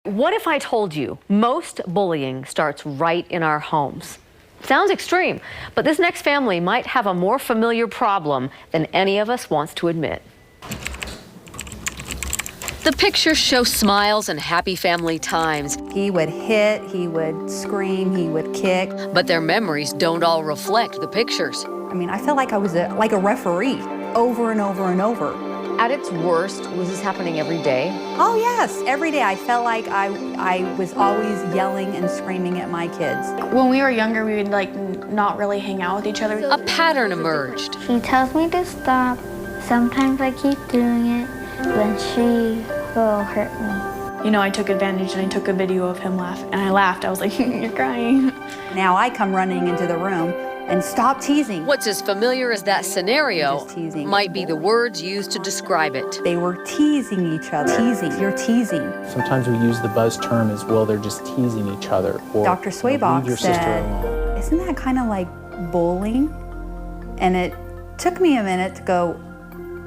What if I told you most bullying starts right in our homes? Sounds extreme, but this next family might have a more familiar problem than any of us wants to admit. The pictures show smiles and happy family times. He would hit, he would scream, he would kick. But their memories don't all reflect the pictures. I mean, I felt like I was like a referee over and over and over. At its worst, was this happening every day? Oh yes, every day. I felt like I was always yelling and screaming at my kids. When we were younger, we would not really hang out with each other. A pattern emerged. She tells me to stop. Sometimes I keep doing it, then she will hurt me. You know, I took advantage and I took a video of him laugh, and I laughed. I was like, you're crying. Now I come running into the room and stop teasing. What's as familiar as that scenario might be the words used to describe it. They were teasing each other. Teasing, you're teasing. Sometimes we use the buzz term as, well, they're just teasing each other. Or, Dr. Swaybach said, isn't that kind of like bullying? And it took me a minute to go,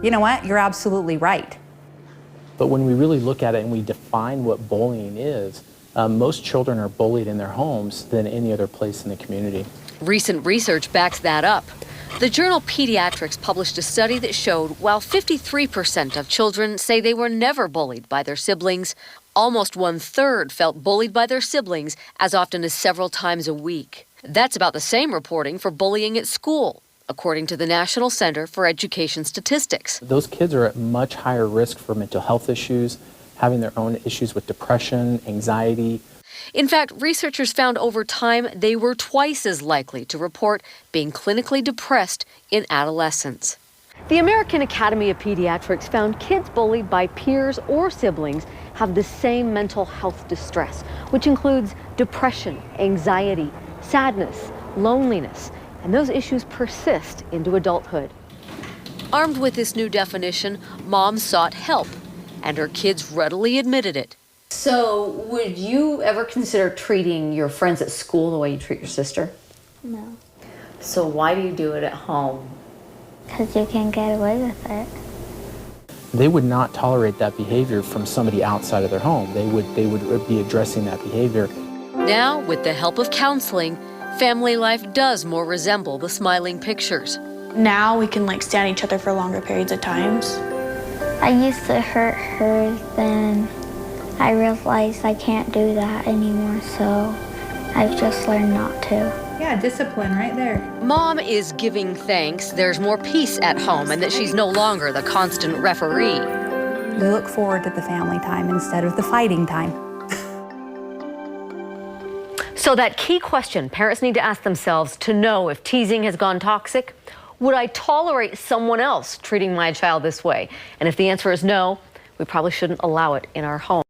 you know what, you're absolutely right. But when we really look at it and we define what bullying is, most children are bullied in their homes than any other place in the community. Recent research backs that up. The journal Pediatrics published a study that showed while 53% of children say they were never bullied by their siblings, almost 1/3 felt bullied by their siblings as often as several times a week. That's about the same reporting for bullying at school, according to the National Center for Education Statistics. Those kids are at much higher risk for mental health issues, having their own issues with depression, anxiety. In fact, researchers found over time they were twice as likely to report being clinically depressed in adolescence. The American Academy of Pediatrics found kids bullied by peers or siblings have the same mental health distress, which includes depression, anxiety, sadness, loneliness, and those issues persist into adulthood. Armed with this new definition, Mom sought help, and her kids readily admitted it. So, would you ever consider treating your friends at school the way you treat your sister? No. So why do you do it at home? Because you can get away with it. They would not tolerate that behavior from somebody outside of their home. They would be addressing that behavior. Now, with the help of counseling, family life does more resemble the smiling pictures. Now we can stand each other for longer periods of times. I used to hurt her, then I realized I can't do that anymore, so I've just learned not to. Yeah, discipline right there. Mom is giving thanks there's more peace at home and that she's no longer the constant referee. We look forward to the family time instead of the fighting time. So that key question parents need to ask themselves to know if teasing has gone toxic: would I tolerate someone else treating my child this way? And if the answer is no, we probably shouldn't allow it in our home.